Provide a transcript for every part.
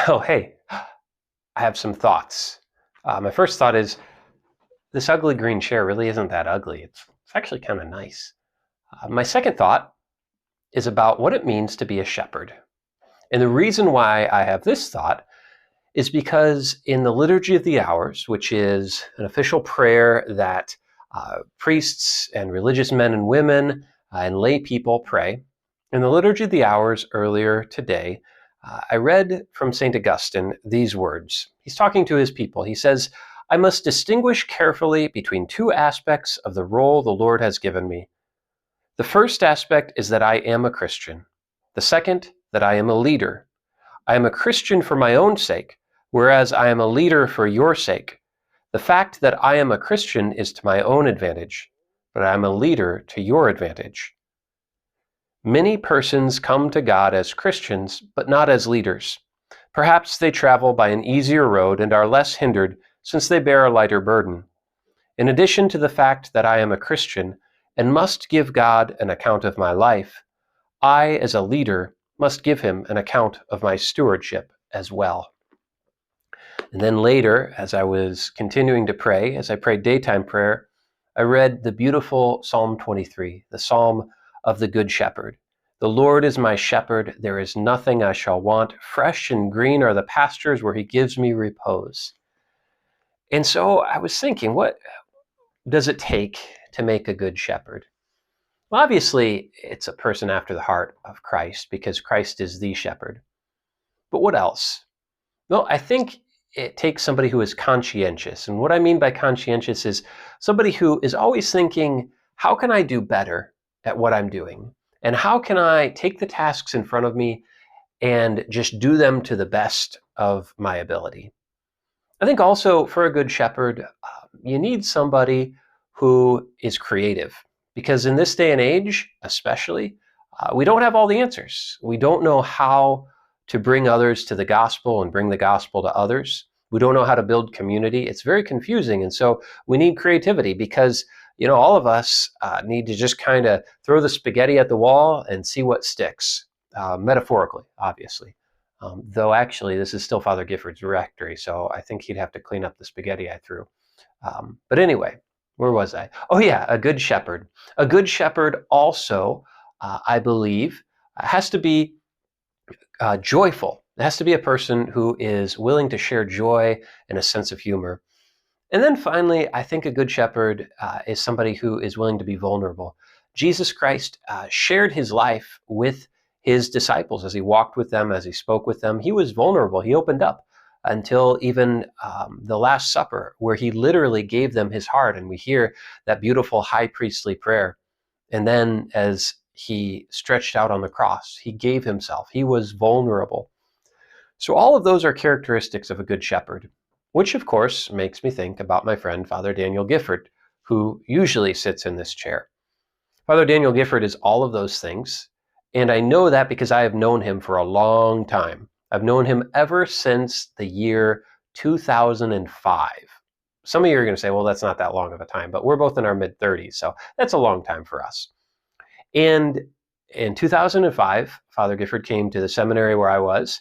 Oh, hey, I have some thoughts. My first thought is this ugly green chair really isn't that ugly. It's actually kind of nice. My second thought is about what it means to be a shepherd. And the reason why I have this thought is because in the Liturgy of the Hours, which is an official prayer that priests and religious men and women and lay people pray, in the Liturgy of the Hours earlier today, I read from St. Augustine these words. He's talking to his people. He says, I must distinguish carefully between two aspects of the role the Lord has given me. The first aspect is that I am a Christian. The second, that I am a leader. I am a Christian for my own sake, whereas I am a leader for your sake. The fact that I am a Christian is to my own advantage, but I am a leader to your advantage. Many persons come to God as Christians, but not as leaders. Perhaps they travel by an easier road and are less hindered since they bear a lighter burden. In addition to the fact that I am a Christian and must give God an account of my life, I, as a leader, must give him an account of my stewardship as well. And then later, as I was continuing to pray, as I prayed daytime prayer, I read the beautiful Psalm 23, the Psalm of the Good Shepherd. The Lord is my shepherd, there is nothing I shall want. Fresh and green are the pastures where he gives me repose. And so I was thinking, what does it take to make a good shepherd? Well, obviously, it's a person after the heart of Christ because Christ is the shepherd. But what else? Well, I think it takes somebody who is conscientious. And what I mean by conscientious is somebody who is always thinking, how can I do better at what I'm doing? And how can I take the tasks in front of me and just do them to the best of my ability? I think also for a good shepherd, you need somebody who is creative. Because in this day and age, especially, we don't have all the answers. We don't know how to bring others to the gospel and bring the gospel to others. We don't know how to build community. It's very confusing. And so we need creativity because, all of us need to just kind of throw the spaghetti at the wall and see what sticks, metaphorically, obviously. Though actually, this is still Father Gifford's rectory, so I think he'd have to clean up the spaghetti I threw. But anyway, where was I? Oh, yeah, a good shepherd. A good shepherd also, I believe, has to be joyful. It has to be a person who is willing to share joy and a sense of humor. And then finally, I think a good shepherd is somebody who is willing to be vulnerable. Jesus Christ shared his life with his disciples as he walked with them, as he spoke with them. He was vulnerable. He opened up until even the Last Supper, where he literally gave them his heart. And we hear that beautiful high priestly prayer. And then as he stretched out on the cross, he gave himself. He was vulnerable. So all of those are characteristics of a good shepherd, which of course makes me think about my friend Father Daniel Gifford, who usually sits in this chair. Father Daniel Gifford is all of those things, and I know that because I have known him for a long time. I've known him ever since the year 2005. Some of you are going to say, well, that's not that long of a time, but we're both in our mid-30s, so that's a long time for us. And in 2005, Father Gifford came to the seminary where I was,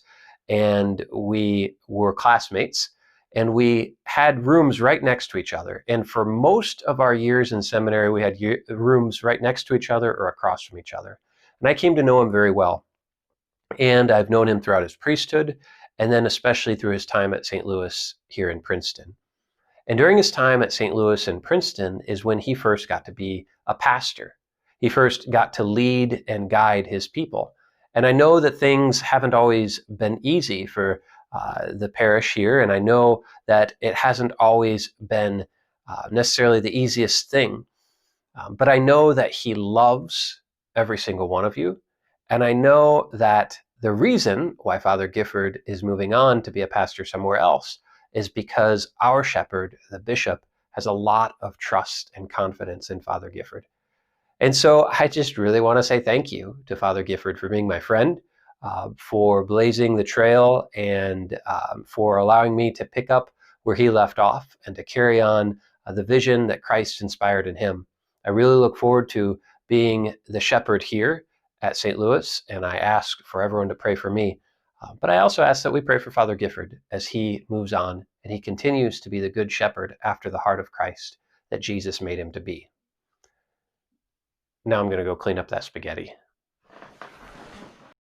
and we were classmates, and we had rooms right next to each other. And for most of our years in seminary, we had rooms right next to each other or across from each other. And I came to know him very well. And I've known him throughout his priesthood, and then especially through his time at St. Louis here in Princeton. And during his time at St. Louis and Princeton is when he first got to be a pastor. He first got to lead and guide his people. And I know that things haven't always been easy for the parish here, and I know that it hasn't always been necessarily the easiest thing. But I know that he loves every single one of you. And I know that the reason why Father Gifford is moving on to be a pastor somewhere else is because our shepherd, the bishop, has a lot of trust and confidence in Father Gifford. And so I just really want to say thank you to Father Gifford for being my friend, for blazing the trail, and for allowing me to pick up where he left off and to carry on the vision that Christ inspired in him. I really look forward to being the shepherd here at St. Louis, and I ask for everyone to pray for me But I also ask that we pray for Father Gifford as he moves on and he continues to be the good shepherd after the heart of Christ that Jesus made him to be. Now I'm going to go clean up that spaghetti.